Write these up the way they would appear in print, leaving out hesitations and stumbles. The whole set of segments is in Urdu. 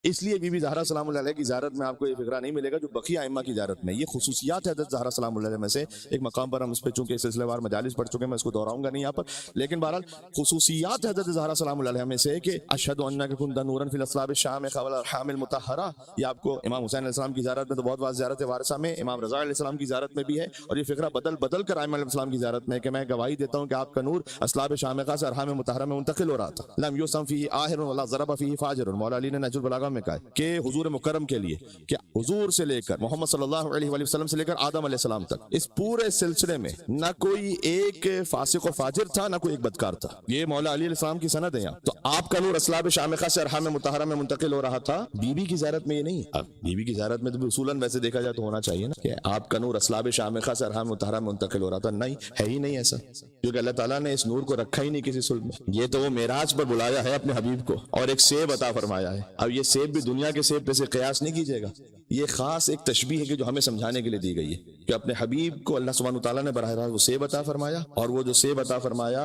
اس لیے بی بی زہرا سلام اللہ علیہ کی زیارت میں آپ کو یہ فقرہ نہیں ملے گا جو بقیہ ائمہ کی زیارت میں. یہ خصوصیات ہے حضرت زہرا سلام اللہ علیہ میں سے. ایک مقام پر ہم اس پہ چونکہ سلسلہ وار مجالس پڑھ چکے ہیں، میں اس کو دہراؤں گا نہیں یہاں پر، لیکن بہرحال خصوصیات حضرت زہرا سلام اللہ علیہ میں سے کہ اشہد انک کنت نورا فی الاصلاب الشامخہ والارحام المطہرہ. یہ آپ کو امام حسین علیہ السلام کی زیارت میں تو بہت بار زیارت وارثہ میں، امام رضا علیہ السلام کی زیارت میں بھی ہے، اور یہ فقرہ بدل بدل کر ائمہ علیہ السلام کی زیارت میں ہے کہ میں گواہی دیتا ہوں کہ آپ کا نور اصلاب شامخہ سے ارحام مطہرہ میں منتقل ہو رہا تھا. لم یسم فیہ آہر ولا ضرب فیہ فاجر. مولا علی نے نہج البلاغہ میں کہا ہے کہ حضور مکرم کے لیے کہ حضور سے لے کر محمد صلی اللہ علیہ وآلہ وسلم سے لے کر آدم علیہ السلام تک اس پورے سلسلے میں نہ کوئی ایک فاسق و فاجر تھا، نہ کوئی ایک بدکار تھا. یہ مولا علی علیہ السلام کی سند ہے. یہاں تو آپ کا نور اصلاب شامخہ سے ارحام مطہرہ میں منتقل ہو رہا تھا. بی بی کی زیارت میں یہ نہیں. اب بی بی کی زیارت میں تو اصولاً ویسے دیکھا جائے تو ہونا چاہیے نا کہ آپ کا نور اصلاب شامخہ سے ارحام مطہرہ میں منتقل ہو رہا تھا. نہیں ہے ہی نہیں ایسا، کیونکہ اللہ تعالیٰ نے اس نور کو رکھا ہی نہیں کسی صلب میں. یہ تو وہ معراج پر بلایا ہے اپنے حبیب کو اور ایک سیب عطا فرمایا ہے. اب یہ سیب بھی دنیا کے سیب پہ سے قیاس نہیں کیجیے گا. یہ خاص ایک تشبیہ ہے کہ جو ہمیں سمجھانے کے لیے دی گئی ہے کہ اپنے حبیب کو اللہ سبحانہ وتعالیٰ نے براہ راست وہ سیب عطا فرمایا، اور وہ جو سیب عطا فرمایا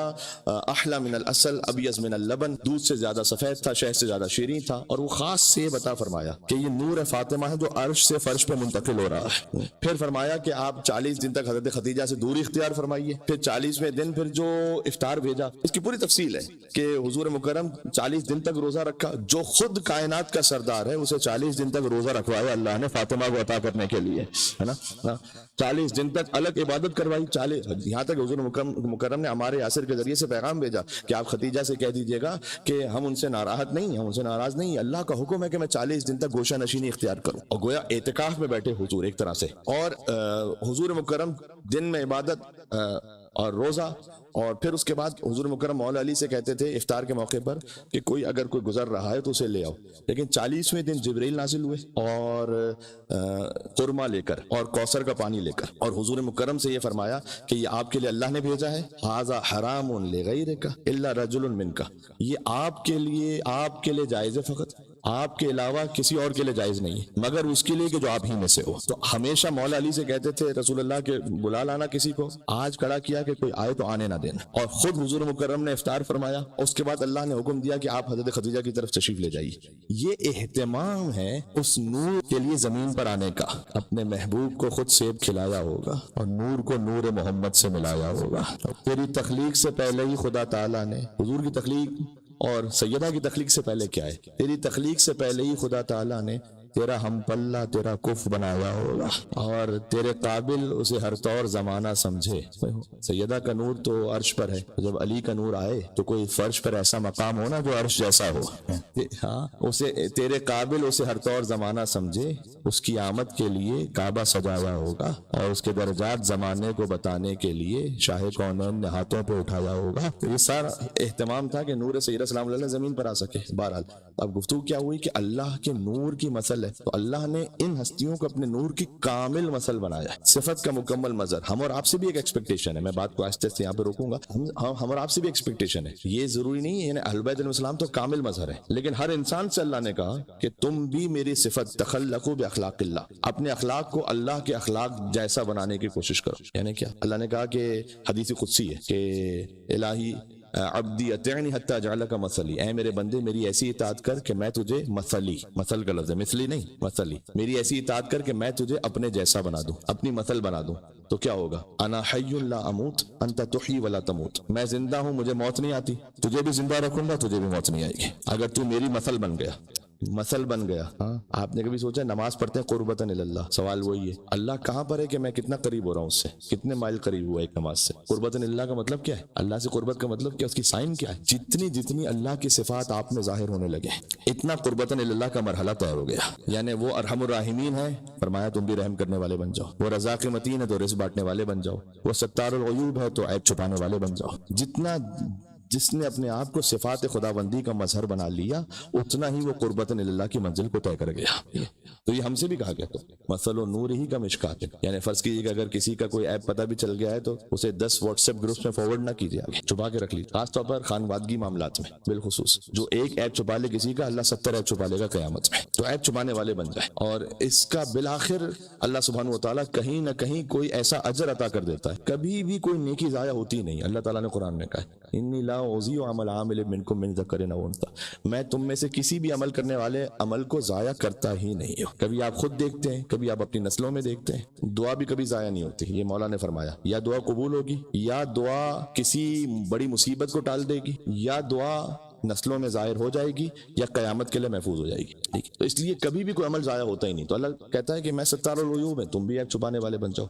احلی من العسل ابیض من اللبن، دودھ سے زیادہ سفید تھا، شہد سے زیادہ شیریں تھا. اور وہ خاص سیب عطا فرمایا کہ یہ نور فاطمہ ہے جو عرش سے فرش پہ منتقل ہو رہا ہے. پھر فرمایا کہ آپ 40 دن تک حضرت خدیجہ سے دوری اختیار فرمائیے. پھر 40ویں دن پھر جو افطار بھیجا، اس کی پوری تفصیل ہے کہ حضور مکرم 40 دن تک روزہ رکھا. جو خود کائنات کا سردار ہے اسے 40 دن تک روزہ رکھوایا اللہ نے فاطمہ کو عطا کرنے کے لیے، ہے نا. 40 دن تک الگ عبادت کروائی. 40 یہاں تک حضور مکرم نے ہمارے یاسر کے ذریعے سے پیغام بھیجا کہ آپ خدیجہ سے کہہ دیجئے گا کہ ہم ان سے ناراحت نہیں، ہم ان سے ناراض نہیں، اللہ کا حکم ہے کہ میں 40 دن تک گوشہ نشینی اختیار کروں. اور گویا اعتکاف میں بیٹھے حضور ایک طرح سے. اور حضور مکرم دن میں عبادت اور روزہ، اور پھر اس کے بعد حضور مکرم مولا علی سے کہتے تھے افطار کے موقع پر کہ اگر کوئی گزر رہا ہے تو اسے لے آؤ. لیکن 40ویں دن جبرائیل نازل ہوئے اور قرمہ لے کر اور کوثر کا پانی لے کر، اور حضور مکرم سے یہ فرمایا کہ یہ آپ کے لیے اللہ نے بھیجا ہے. ھذا حرام لغیرک الا رجل منک، یہ آپ کے لیے جائز ہے، فقط آپ کے علاوہ کسی اور کے لیے جائز نہیں ہے مگر اس کے لیے کہ جو آپ ہی میں سے ہو. تو ہمیشہ مولا علی سے کہتے تھے رسول اللہ کے بلا لانا کسی کو، آج کھڑا کیا کہ کوئی آئے تو آنے نہ دینا. اور خود حضور مکرم نے افطار فرمایا، اس کے بعد اللہ نے حکم دیا کہ آپ حضرت خدیجہ کی طرف تشریف لے جائیے. یہ اہتمام ہے اس نور کے لیے زمین پر آنے کا. اپنے محبوب کو خود سیب کھلایا ہوگا اور نور کو نور محمد سے ملایا ہوگا. تیری تخلیق سے پہلے ہی خدا تعالیٰ نے، حضور کی تخلیق اور سیدہ کی تخلیق سے پہلے کیا ہے، تیری تخلیق سے پہلے ہی خدا تعالیٰ نے تیرا ہم پلہ، تیرا کف بنایا ہوگا اور تیرے قابل اسے ہر طور زمانہ سمجھے. سیدہ کا نور تو عرش پر ہے، جب علی کا نور آئے تو کوئی فرش پر ایسا مقام ہونا جو عرش جیسا ہو. ہاں، اسے تیرے قابل اسے ہر طور زمانہ سمجھے. اس کی آمد کے لیے کعبہ سجایا ہوگا اور اس کے درجات زمانے کو بتانے کے لیے شاہ کونین نے ہاتھوں پہ اٹھایا ہوگا. تو یہ سارا اہتمام تھا کہ نور سیدہ سلام اللہ زمین پر آ سکے. بہرحال اب گفتگو کیا ہوئی کہ اللہ کے نور کی مثل ہے، تو اللہ نے ان ہستیوں کو اپنے نور کی کامل مثل بنایا ہے، صفت کا مکمل مظہر. ہم اور آپ سے بھی ایک ایکسپیکٹیشن ہے، میں بات کو آہستہ سے یہاں پہ روکوں گا. ہم اور آپ سے بھی ایکسپیکٹیشن ہے. یہ ضروری نہیں ہے، یعنی اہل بیت علیہ السلام تو کامل مظہر ہے، لیکن ہر انسان سے اللہ نے کہا کہ تم بھی میری صفت تخلقوا باخلاق اللہ، اپنے اخلاق کو اللہ کے اخلاق جیسا بنانے کی کوشش کرو. یعنی کیا؟ اللہ نے کہا کہ حدیث قدسی ہے کہ الہی عبدی اطیعنی حتی اجعلک مثلی، اے میرے بندے میری ایسی اطاعت کر کہ میں تجھے مثلی، مثل کا لفظ ہے، مثلی نہیں مثلی، میری ایسی اطاعت کر کہ میں تجھے اپنے جیسا بنا دوں، اپنی مثل بنا دوں. تو کیا ہوگا؟ انا حی لا اموت انت تحیی ولا تموت، میں زندہ ہوں مجھے موت نہیں آتی، تجھے بھی زندہ رکھوں گا تجھے بھی موت نہیں آئے گی اگر تو میری مثل بن گیا. مثل بن گیا. ہاں، آپ نے کبھی سوچا نماز پڑھتے ہیں قربتاً اللہ، سوال وہی ہے اللہ کہاں پر ہے کہ میں کتنا قریب ہو رہا ہوں اس سے، کتنے مائل قریب ہوا ایک نماز سے. قربتاً اللہ کا مطلب کیا ہے؟ اللہ سے قربت کا مطلب کیا، اس کی سائن کیا ہے؟ جتنی اللہ کی صفات آپ میں ظاہر ہونے لگے اتنا قربتاً اللہ کا مرحلہ طے ہو گیا. یعنی وہ ارحم الراحمین ہے، فرمایا تم بھی رحم کرنے والے بن جاؤ. وہ رزاق متین ہے تو رزق بانٹنے والے بن جاؤ. وہ ستار العیوب ہے تو عیب چھپانے والے بن جاؤ. جس نے اپنے آپ کو صفات خداوندی کا مظہر بنا لیا اتنا ہی وہ قربتاً اللہ کی منزل کو طے کر گیا. تو یہ ہم سے بھی کہا گیا تو مثل نور ہی کا مشکات، یعنی فرض کیجیے کہ اگر کسی کا کوئی ایپ پتہ بھی چل گیا ہے تو اسے 10 واٹس ایپ گروپس میں فارورڈ نہ کیجیے، آگے چھپا کے رکھ لیجیے. خاص طور پر خانوادگی معاملات میں بالخصوص جو ایک ایپ چھپا لے کسی کا، اللہ 70 ایپ چھپا لے گا قیامت میں. تو ایپ چھپانے والے بن جائے، اور اس کا بالآخر اللہ سبحانہ و تعالیٰ کہیں نہ کہیں کوئی ایسا اجر عطا کر دیتا ہے. کبھی بھی کوئی نیکی ضائع ہوتی نہیں. اللہ تعالیٰ نے قرآن میں کہا ہے انی لا لا اوزی عمل عامل منکم من ذکر او انثی، میں تم میں سے کسی بھی عمل کرنے والے عمل کو ضائع کرتا ہی نہیں ہوں. کبھی آپ خود دیکھتے ہیں، کبھی آپ اپنی نسلوں میں دیکھتے ہیں، دعا بھی کبھی ضائع نہیں ہوتی. یہ مولا نے فرمایا یا دعا قبول ہوگی، یا دعا کسی بڑی مصیبت کو ٹال دے گی، یا دعا نسلوں میں ظاہر ہو جائے گی، یا قیامت کے لیے محفوظ ہو جائے گی. ٹھیک، تو اس لیے کبھی بھی کوئی عمل ضائع ہوتا ہی نہیں. تو اللہ کہتا ہے کہ میں ستار العیوب ہے، تم بھی ایک چھپانے والے بن جاؤ.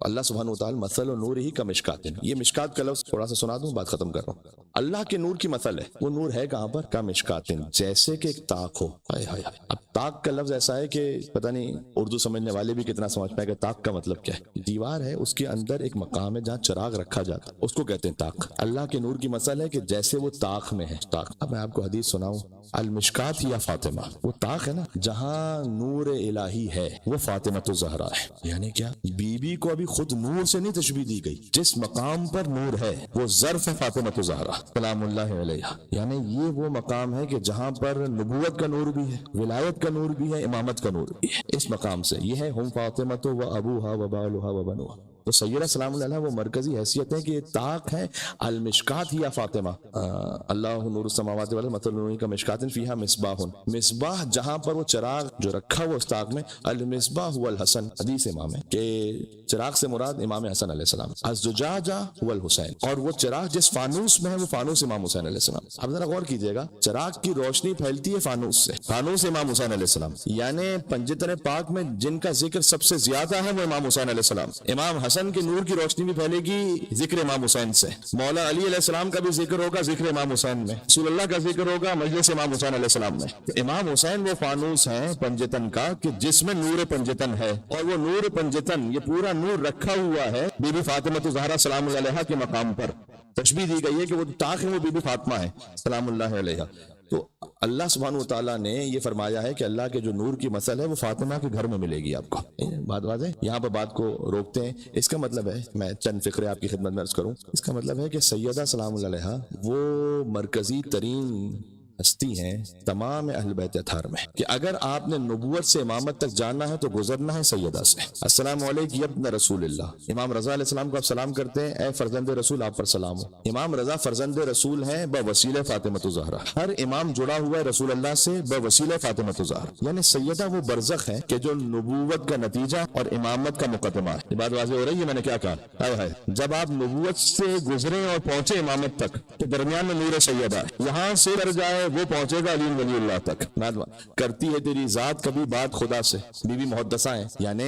اللہ سبحانہ وتعالی مثل و نور ہی کا مشکات. یہ مشکات کا لفظ تھوڑا سا سنا دوں، بات ختم کر رہا ہوں. اللہ کے نور کی مثل ہے، وہ نور ہے کہاں پر؟ کا مشکات، جیسے کہ ایک طاق ہو. ہائے ہائے. اب طاق کا لفظ ایسا ہے کہ پتہ نہیں اردو سمجھنے والے بھی کتنا سمجھ پائے گا طاق کا مطلب کیا ہے. دیوار ہے، اس کے اندر ایک مقام ہے جہاں چراغ رکھا جاتا ہے، اس کو کہتے ہیں طاق. اللہ کے نور کی مثل ہے کہ جیسے وہ طاق میں ہے. طاق، اب میں آپ کو حدیث سناؤں. المشکات یا فاطمہ، وہ طاق ہے نا جہاں نور الہی ہے، وہ فاطمہ الزہرا ہے. یعنی کیا؟ بی بی کو ابھی خود نور سے نہیں تشبیہ دی گئی، جس مقام پر نور ہے وہ ظرف ہے فاطمہ الزہرا سلام اللہ علیہا. یعنی یہ وہ مقام ہے کہ جہاں پر نبوت کا نور بھی ہے، ولایت کا نور بھی ہے، امامت کا نور بھی ہے. اس مقام سے یہ ہے ہم فاطمہ و ابوہا و بالہا و بنوہا. تو سیدہ سلام اللہ وہ مرکزی حیثیت ہے کہ یہ طاق ہے. المشکات یا فاطمہ، اللہ نور السماوات والارض مثل نورہ کمشکات فیہا مصباح. مصباح جہاں پر وہ چراغ جو رکھا ہوا اس طاق میں. المصباح هو الحسن، حدیث امام ہے کہ چراغ سے مراد امام حسن علیہ السلام. الزجاجہ هو الحسین، اور وہ چراغ جس فانوس میں ہے وہ فانوس امام حسین علیہ السلام. اب ذرا غور کیجئے گا، چراغ کی روشنی پھیلتی ہے فانوس سے، فانوس امام حسین علیہ السلام. یعنی پنجتن پاک میں جن کا ذکر سب سے زیادہ ہے وہ امام حسین علیہ السلام. امام حسن کے نور کی روشنی بھی پھیلے گی ذکر امام حسین سے. مولا علی علیہ السلام کا بھی ذکر ہوگا ذکر امام حسین میں. رسول اللہ کا ذکر ہوگا مجلس امام حسین علیہ السلام میں. امام حسین وہ فانوس ہیں پنجتن کا کہ جس میں نور پنجتن ہے، اور وہ نور پنجتن، یہ پورا نور رکھا ہوا ہے بی بی فاطمہ الزہرا سلام اللہ علیہا کے مقام پر. تشبیہ دی گئی ہے کہ وہ طاق ہے، وہ بی بی فاطمہ ہے سلام اللہ علیہا. تو اللہ سبحانہ وتعالیٰ نے یہ فرمایا ہے کہ اللہ کے جو نور کی مثل ہے وہ فاطمہ کے گھر میں ملے گی آپ کو. بات واضح؟ یہاں پر بات کو روکتے ہیں. اس کا مطلب ہے، میں چند فقرے آپ کی خدمت میں عرض کروں. اس کا مطلب ہے کہ سیدہ سلام اللہ علیہا وہ مرکزی ترین ہستی ہیں تمام اہل بیت اطہار میں، کہ اگر آپ نے نبوت سے امامت تک جاننا ہے تو گزرنا ہے سیدہ سے. السلام علیکم یا ابن رسول اللہ. امام رضا علیہ السلام کو آپ سلام کرتے ہیں، اے فرزند رسول آپ پر سلام ہو. امام رضا فرزند رسول ہیں بوسیلہ فاطمہ الزہرا. ہر امام جڑا ہوا ہے رسول اللہ سے بوسیلہ فاطمہ الزہرا. یعنی سیدہ وہ برزخ ہے کہ جو نبوت کا نتیجہ اور امامت کا مقدمہ ہے. یہ بات واضح ہو رہی ہے میں نے کیا کہا؟ ہائے ہائے. جب آپ نبوت سے گزرے اور پہنچے امامت تک تو درمیان میں نور سیدہ ہے، یہاں سے کر جائے وہ پہنچے گا علی ولی اللہ تک. کرتی ہے تیری ذات کبھی بات خدا سے. بی بی محدثہ ہیں، یعنی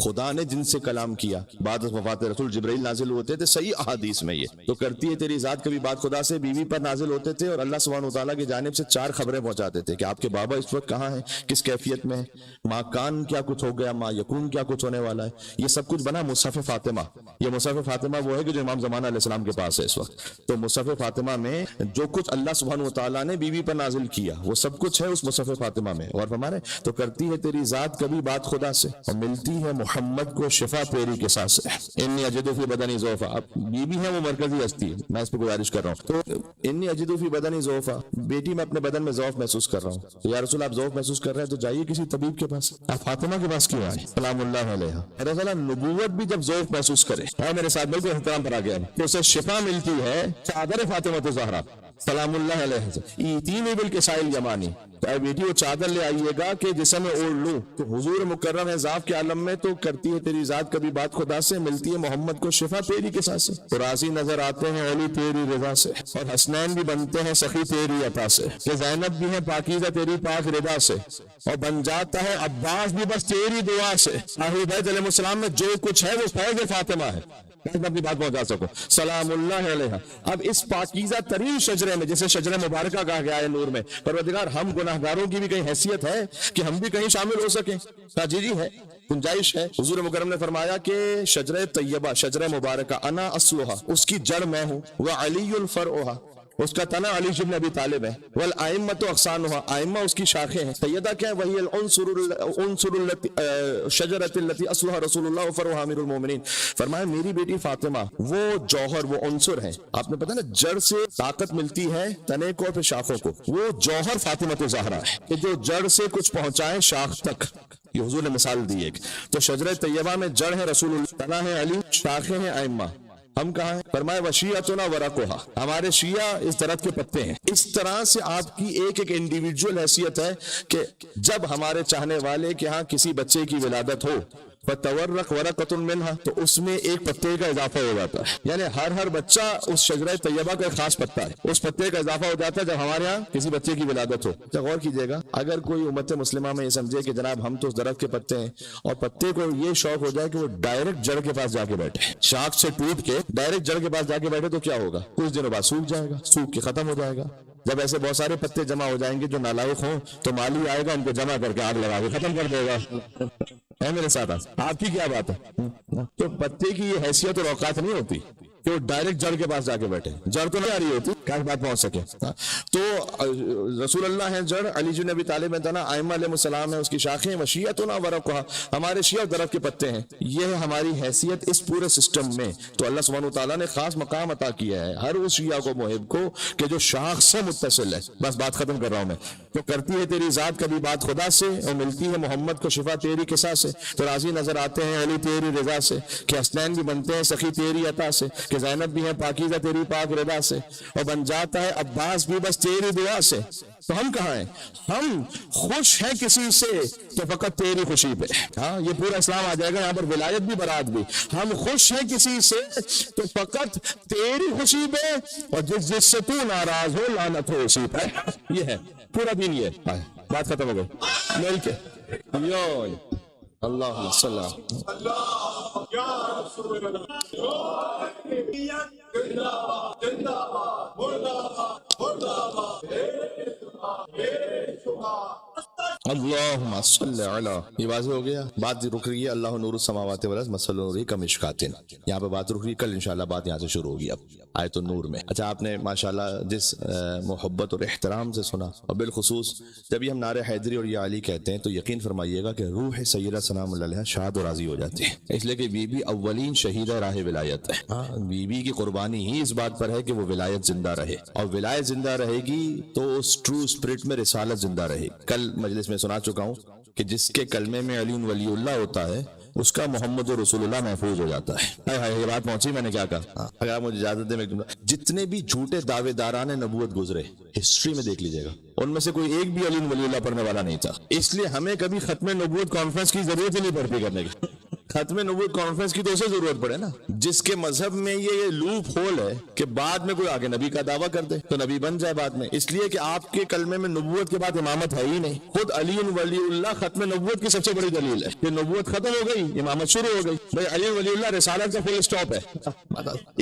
خدا نے جن سے کلام کیا بعد وفات رسول جبرائیل نازل ہوتے تھے صحیح احادیث میں. یہ تو کرتی ہے تیری ذات کبھی بات خدا سے، بیوی پر نازل ہوتے تھے اور اللہ سبحانہ وتعالیٰ کی جانب سے 4 خبریں پہنچاتے تھے کہ آپ کے بابا اس وقت کہاں ہیں، کس کیفیت میں ہے، ماں کان کیا کچھ ہو گیا، ماں یکون کیا کچھ ہونے والا ہے. یہ سب کچھ بنا مصحف فاطمہ. یہ مصحف فاطمہ وہ ہے کہ جو امام زمانہ علیہ السلام کے پاس ہے اس وقت. تو مصحف فاطمہ میں جو کچھ اللہ سبحانہ وتعالیٰ نے بیوی پر نازل کیا وہ سب کچھ ہے اس مصحف فاطمہ میں. اور ہمارے تو کرتی ہے تیری ذات کبھی بات خدا سے، اور ملتی ہے محمد کو شفا تیری کے ساتھ سے. انی اجد فی بدنی ضعفا. اب بیوی ہے وہ مرکزی ہستی ہے، میں اس پہ گزارش کر رہا ہوں. تو انی اجد فی بدنی ضعفا، بیٹی میں اپنے بدن میں ضعف محسوس کر رہا ہوں. تو یا رسول آپ ضعف محسوس کر رہے ہیں تو جائیے کسی طبیب کے پاس. آپ فاطمہ کے پاس کیوں آئے سلام اللہ علیہا؟ رسول نبوت بھی جب ضعف محسوس کرے، میرے ساتھ بالکل احترام پر آ گیا تو اسے شفا ملتی ہے چادر فاطمہ الزہرا سلام اللہ علیہ. ایتینی بالکسائل یمانی. تو اے بیٹی وہ چادر لے آئیے گا کہ جسے میں اوڑھ لوں. تو حضور مکرم ہے ضعف کے عالم میں، تو کرتی ہے تیری ذات کبھی بات خدا سے، ملتی ہے محمد کو شفا تیری کے ساتھ سے. تو راضی نظر آتے ہیں علی تیری رضا سے، اور حسنین بھی بنتے ہیں سخی تیری عطا سے. کہ زینب بھی ہے پاکیزہ تیری پاک رضا سے، اور بن جاتا ہے عباس بھی بس تیری دعا سے. اہل بیت علیہ السلام میں جو کچھ ہے وہ فیض فاطمہ ہے. میں اپنی بات پہنچا سکوں سلام اللہ علیہ. اب اس پاکیزہ ترین شجرے میں، جسے شجرہ مبارکہ کہا گیا ہے نور میں، پروردگار ہم گناہگاروں کی بھی کہیں حیثیت ہے کہ ہم بھی کہیں شامل ہو سکیں؟ جی ہے، گنجائش ہے. حضور مکرم نے فرمایا کہ شجرہ طیبہ، شجرہ مبارکہ، انا اصلھا، اس کی جڑ میں ہوں، وعلی الفرعھا، اس کا تنا علی بن ابی طالب ہے، والائمۃ اغصانھا، ائمہ اس کی شاخیں ہیں. سیدہ کیا ہے؟ وہی العنصر شجرۃ التي اصلھا رسول اللہ فرعھا امیر المومنین. فرمایا میری بیٹی فاطمہ وہ جوہر، وہ عنصر ہے. آپ نے پتہ نا جڑ سے طاقت ملتی ہے تنے کو اور پھر شاخوں کو. وہ جوہر فاطمہ الزہرا ہے کہ جو جڑ سے کچھ پہنچائے شاخ تک. یہ حضور نے مثال دی ایک. تو شجرہ طیبہ میں جڑ ہے رسول اللہ، تنا ہے علی، شاخیں ہیں ائمہ. ہم کہاں ہیں؟ فرمایا وشیعتنا ورقها، ہمارے شیعہ اس درخت کے پتے ہیں۔ اس طرح سے آپ کی ایک ایک انڈیویجول حیثیت ہے کہ جب ہمارے چاہنے والے کے ہاں کسی بچے کی ولادت ہو فتورق ورقۃ منھا، تو اس میں ایک پتے کا اضافہ ہو جاتا ہے، یعنی ہر بچہ اس شجرہ طیبہ کا ایک خاص پتا ہے، اس پتے کا اضافہ ہو جاتا ہے جب ہمارے ہاں کسی بچے کی ولادت ہو۔ تو غور کیجئے گا، اگر کوئی امت مسلمہ میں یہ سمجھے کہ جناب ہم تو اس درخت کے پتے ہیں، اور پتے کو یہ شوق ہو جائے کہ وہ ڈائریکٹ جڑ کے پاس جا کے بیٹھے، شاخ سے ٹوٹ کے ڈائریکٹ جڑ کے پاس جا کے بیٹھے، تو کیا ہوگا؟ کچھ دنوں بعد سوکھ جائے گا، سوکھ کے ختم ہو جائے گا۔ جب ایسے بہت سارے پتے جمع ہو جائیں گے جو نالائق ہوں، تو مالی آئے گا ان کو جمع کر کے آگ لگا کے ختم کر دے گا۔ ہے میرے ساتھ آپ کی کیا بات ہے؟ تو پتے کی یہ حیثیت اور اوقات نہیں ہوتی کہ وہ ڈائریکٹ جڑ کے پاس جا کے بیٹھے، جڑ تو نہیں آ رہی ہوتی کیا بات پہنچ سکے۔ تو رسول اللہ ہے جڑ، علی جن ابی طالب ہے تنا، ائمہ علیہ السلام ہے اس کی شاخیں، وشیعتنا ورقها، ہمارے شیعہ درخت کے پتے ہیں۔ یہ ہے ہماری حیثیت اس پورے سسٹم میں۔ تو اللہ سبحانہ وتعالیٰ نے خاص مقام عطا کیا ہے ہر اس شیعہ کو، محب کو، کہ جو شاخ سے متصل ہے۔ بس بات ختم کر رہا ہوں میں۔ تو کرتی ہے تیری ذات کبھی بات خدا سے، اور ملتی ہے محمد کو شفا تیری قصا سے، تو راضی نظر آتے ہیں علی تیری رضا سے، کہ حسنین بھی بنتے ہیں سخی تیری عطا سے، کہ زینب بھی ہے پاکیزہ تیری پاک رضا سے، اور بن جاتا ہے عباس بھی بس تیری دعا سے۔ تو ہم کہاں ہیں؟ ہم خوش ہیں کسی سے تو فقط تیری خوشی پہ۔ ہاں، یہ پورا اسلام آ جائے گا یہاں پر، ولایت بھی برات بھی۔ ہم خوش ہیں کسی سے تو فقط تیری خوشی پہ، اور جس سے تو ناراض ہو لعنت ہو اسی پہ۔ یہ ہے پورا دین، یہ ہے۔ بات ختم ہو گئی مل کے۔ اللہ صلی اللہم صلی علی، یہ واضح ہو گیا۔ بات رک رہی ہے اللہ نور السماوات والارض مثل نورہ کمشکاۃ، یہاں پہ بات رک رہی ہے، کل انشاءاللہ بات یہاں سے شروع ہوگی اب آیت النور میں۔ اچھا، آپ نے ماشاءاللہ جس محبت اور احترام سے سنا، اور بالخصوص جب یہ ہم نعرہ حیدری اور یا علی کہتے ہیں تو یقین فرمائیے گا کہ روح سیدہ سلام اللہ علیہا شاد و راضی ہو جاتی ہے، اس لیے کہ بی بی اولین شہیدہ راہ ولایت ہے۔ ہاں، بی بی کی قربانی ہی اس بات پر ہے کہ وہ ولایت زندہ رہے، اور ولایت زندہ رہے گی تو اس ٹرو اسپرٹ میں رسالت زندہ رہے گی۔ کل مجلس میں سنا چکا ہوں کہ جس کے کلمے میں علی ولی اللہ ہوتا ہے اس کا محمد رسول اللہ محفوظ ہو جاتا ہے۔ یہ بات پہنچی، میں نے کیا کہا؟ اگر آپ مجھے اجازت دیں میں جتنے بھی جھوٹے دعوے داران نبوت گزرے ہسٹری میں دیکھ لیجئے گا، ان میں سے کوئی ایک بھی علی ولی اللہ پڑھنے والا نہیں تھا۔ اس لیے ہمیں کبھی ختم نبوت کانفرنس کی ضرورت ہی نہیں پڑتی کرنے کی۔ ختم نبوت کانفرنس کی تو اسے ضرورت پڑے نا جس کے مذہب میں یہ لوپ ہول ہے کہ بعد میں کوئی آگے نبی کا دعویٰ کر دے تو نبی بن جائے بعد میں، اس لیے کہ آپ کے کلمے میں نبوت کے بعد امامت ہے ہی نہیں۔ خود علی ولی اللہ ختم نبوت کی سب سے بڑی دلیل ہے کہ نبوت ختم ہو گئی، امامت شروع ہو گئی۔ بھائی علی ولی اللہ رسالت کا فل اسٹاپ ہے۔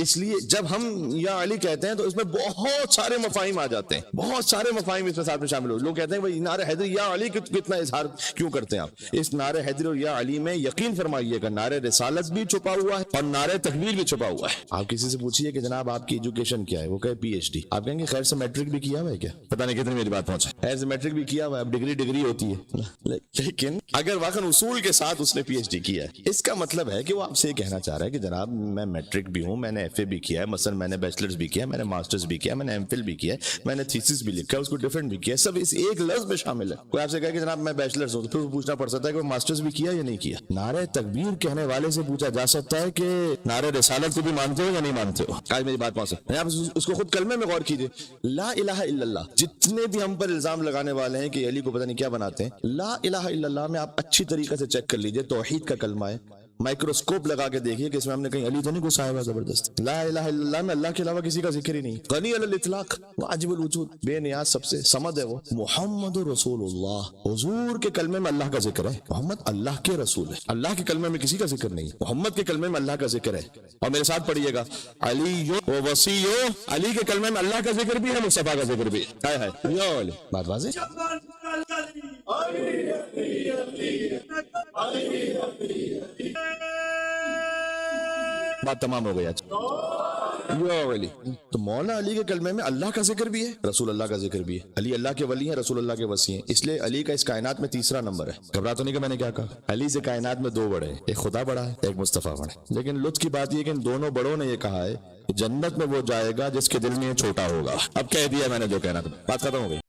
اس لیے جب ہم یا علی کہتے ہیں تو اس میں بہت سارے مفاہیم آ جاتے ہیں، بہت سارے مفاہیم اس میں ساتھ میں شامل ہو۔ لوگ کہتے ہیں بھائی نعرہ حیدری یا علی کتنا اظہار کیوں کرتے ہیں آپ؟ اس نعرہ حیدری اور یا علی میں یقین فرمائیے گا نعرہ رسالت بھی چھپا ہوا ہے اور نعرہ تکبیر بھی چھپا ہوا ہے۔ آپ کسی سے پوچھئے کہ جناب آپ کی ایجوکیشن کیا ہے، وہ کہے پی ایچ ڈی، آپ کہیں گے خیر سے میٹرک بھی کیا ہوا ہے کیا؟ پتہ نہیں کتنی میری بات پہنچا، خیر سے میٹرک بھی کیا ہوا ہے، اب ڈگری ہوتی ہے، لیکن اگر واقعا اصول کے ساتھ اس نے پی ایچ ڈی کیا ہے، اس کا مطلب ہے کہ وہ آپ سے یہ کہنا چاہ رہا ہے کہ جناب میں میٹرک بھی ہوں، میں نے ایف اے بھی کیا ہے، مثلا میں نے بیچلرز بھی کیا ہے، میں نے ماسٹرز بھی کیا ہے، میں نے ایم فل بھی کیا ہے، میں نے تھیسس بھی لکھا ہے، اس کو ڈیفرنٹ بھی کیا ہے، سب اس ایک لفظ میں شامل ہے۔ کوئی آپ سے کہے کہ جناب میں بیچلرز ہوں تو پھر پوچھنا پڑ سکتا ہے کہ وہ ماسٹرز بھی کیا یا نہیں کیا۔ نعرہ تکبیر کہنے والے سے پوچھا جا سکتا ہے کہ نعرہ رسالت کو بھی مانتے ہو یا نہیں مانتے ہو؟ آج میری بات پہنچ سکتا ہے، آپ اس کو خود کلمے میں غور کیجئے، لا الہ الا اللہ۔ جتنے بھی ہم پر الزام لگانے والے ہیں کہ علی کو پتہ نہیں کیا بناتے ہیں، لا الہ الا اللہ میں آپ اچھی طریقے سے چیک کر لیجئے، توحید کا کلمہ ہے، مائکروسکوپ لگا کے دیکھیے کہ اس میں ہم نے کہیں علی تو نہیں گھسایا ہوا زبردست۔ لا الہ الا اللہ میں اللہ کے علاوہ کسی کا ذکر ہی نہیں، غنی علی الاطلاق، واجب الوجود، بے نیاز، سب سے صمد ہے وہ، محمد رسول اللہ۔ حضور کے کلمے میں اللہ کا ذکر ہے، محمد اللہ کے رسول ہے، اللہ کے کلمے میں کسی کا ذکر نہیں، محمد کے کلمے میں اللہ کا ذکر ہے۔ اور میرے ساتھ پڑھیے گا، علی و وصی، علی کے کلمے میں اللہ کا ذکر بھی ہے، مصطفیٰ کا ذکر بھی ہے۔ بات واضح؟ بات تمام ہو گئی آج۔ علی تو مولا علی کے کلمے میں اللہ کا ذکر بھی ہے، رسول اللہ کا ذکر بھی ہے، علی اللہ کے ولی ہیں، رسول اللہ کے وصی ہیں، اس لیے علی کا اس کائنات میں تیسرا نمبر ہے۔ گھبرا تو نہیں کہ میں نے کیا کہا؟ علی سے کائنات میں دو بڑے ہیں، ایک خدا بڑا ہے، ایک مصطفیٰ بڑا ہے، لیکن لطف کی بات یہ کہ ان دونوں بڑوں نے یہ کہا ہے کہ جنت میں وہ جائے گا جس کے دل میں یہ چھوٹا ہوگا۔ اب کہہ دیا میں نے جو کہنا تھا، بات ختم ہو گئی۔